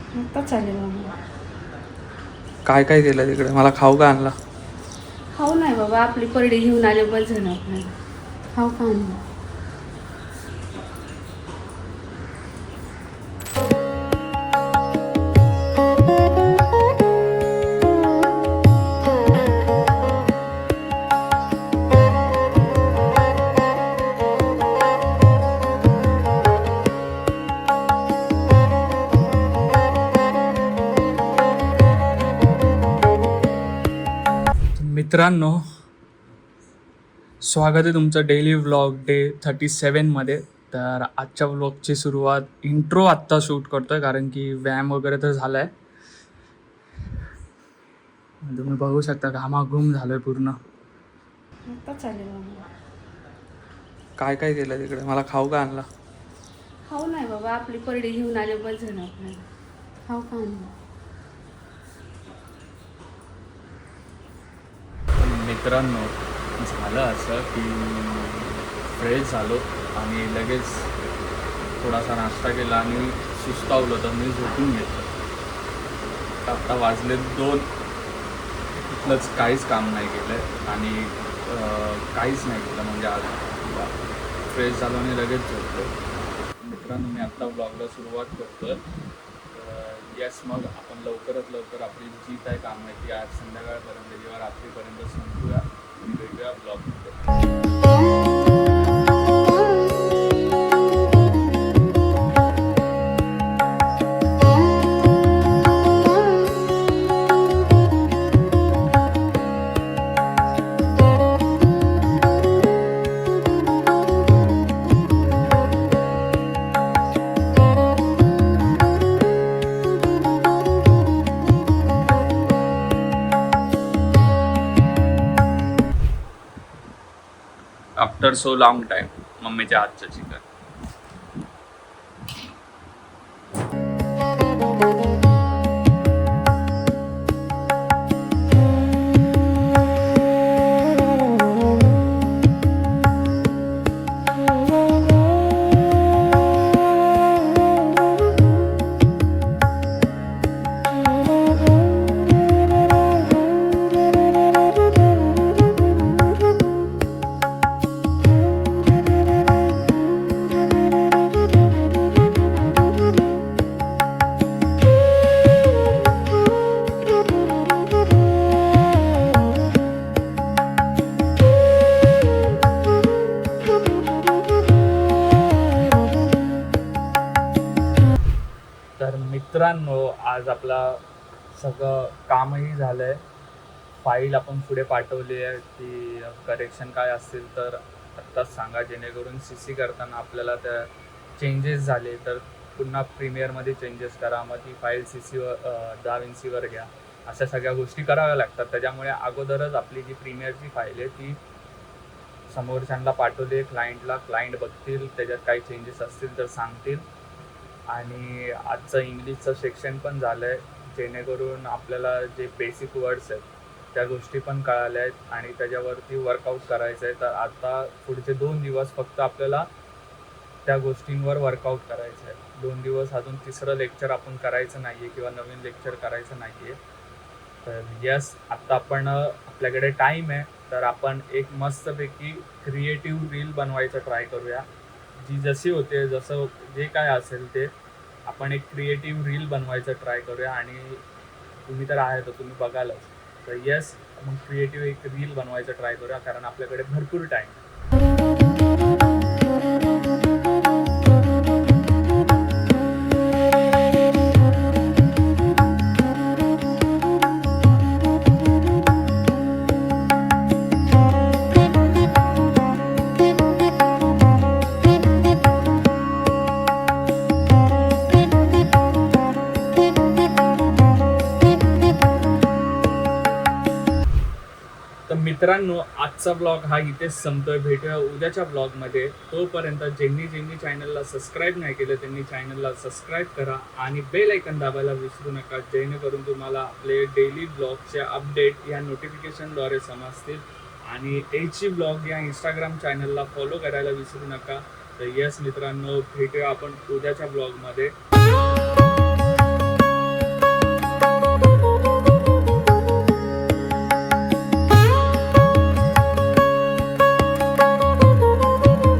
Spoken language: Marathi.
आता चालेल मग. काय काय केलं तिकडे? मला खाऊ का आणला? खाऊ नाही बाबा, आपली परडी घेऊन आले बस झालं आपल्याला. खाऊ का आणलं? मित्रांनो, स्वागत आहे तुमचं डेली व्लॉग डे 37मध्ये. तर आजच्या व्लॉगची सुरुवात इंट्रो आत्ता शूट करतोय, कारण की व्यायाम वगैरे तर झाला आहे. तुम्ही बघू शकता घामाघूम झालोय पूर्ण. आता चालेल मग. काय काय केलं तिकडे? मला खाऊ का आणला? खाऊ नाही बाबा, आपली परडी घेऊन आले बस झालं आपल्याला. खाऊ का आणलं? मित्रांनो, झालं असं की फ्रेश झालो आणि लगेच थोडासा नाश्ता केला आणि सुस्तावलो, तर मी झोपून घेतलं. आत्ता वाजले 2. तिथलंच काहीच काम नाही केलं आणि काहीच नाही केलं, म्हणजे आज फ्रेश झालो आणि लगेच झोपलो. मित्रांनो, मी आत्ता ब्लॉगला सुरुवात करतोय. येस, मग आपण लवकरात लवकर आपली जी काय काम आहे ती आज संध्याकाळपर्यंत किंवा रात्रीपर्यंत संपूया आणि वेगळ्या ब्लॉगमध्ये. आफ्टर सो लॉंग टाईम मम्मीच्या हातचं चिकन. तर मित्रांनो, आज आपला सगळं कामही झालं आहे. फाईल आपण पुढे पाठवली आहे की करेक्शन काय असतील तर आत्ताच सांगा, जेणेकरून CC करताना आपल्याला त्या चेंजेस झाले तर पुन्हा प्रीमियरमध्ये चेंजेस करा, मग ती फाईल CCवर DaVinciवर घ्या. अशा सगळ्या गोष्टी कराव्या लागतात. त्याच्यामुळे अगोदरच आपली जी प्रीमियरची फाईल आहे ती समोरच्यांना पाठवली, क्लायंट बघतील, त्याच्यात काही चेंजेस असतील तर सांगतील. आणि आजचं इंग्लिशचं सेक्शन पण झालं आहे, जेणेकरून आपल्याला जे बेसिक वर्ड्स आहेत त्या गोष्टी पण कळाल्या आहेत आणि त्याच्यावरती वर्कआउट करायचं आहे. तर आता पुढचे 2 दिवस फक्त आपल्याला त्या गोष्टींवर वर्कआउट करायचं आहे. 2 दिवस अजून तिसरं लेक्चर आपण करायचं नाही आहे किंवा नवीन लेक्चर करायचं नाही आहे. तर यस, आत्ता आपण आपल्याकडे टाईम आहे, तर आपण एक मस्तपैकी क्रिएटिव्ह रील बनवायचं ट्राय करूया. जी जशी होते, जसं जे काय असेल ते आपण एक क्रिएटिव्ह रील बनवायचं ट्राय करूया. आणि तुम्ही तर आहे तर तुम्ही बघालच. तर येस, मग क्रिएटिव्ह एक रील बनवायचं ट्राय करूया, कारण आपल्याकडे भरपूर टाईम. तर मित्रांनो, आजचा ब्लॉग हा इथेच संपतोय. भेटूया उद्याच्या ब्लॉगमध्ये. तोपर्यंत ज्यांनी चॅनलला सबस्क्राईब नाही केलं त्यांनी चॅनलला सबस्क्राईब करा आणि बेल आयकन दाबायला विसरू नका, जेणेकरून तुम्हाला आपले डेली ब्लॉगचे अपडेट या नोटिफिकेशनद्वारे समजतील. आणि HG ब्लॉग या इंस्टाग्राम चॅनलला फॉलो करायला विसरू नका. तर येस मित्रांनो, भेटूया आपण उद्याच्या ब्लॉगमध्ये.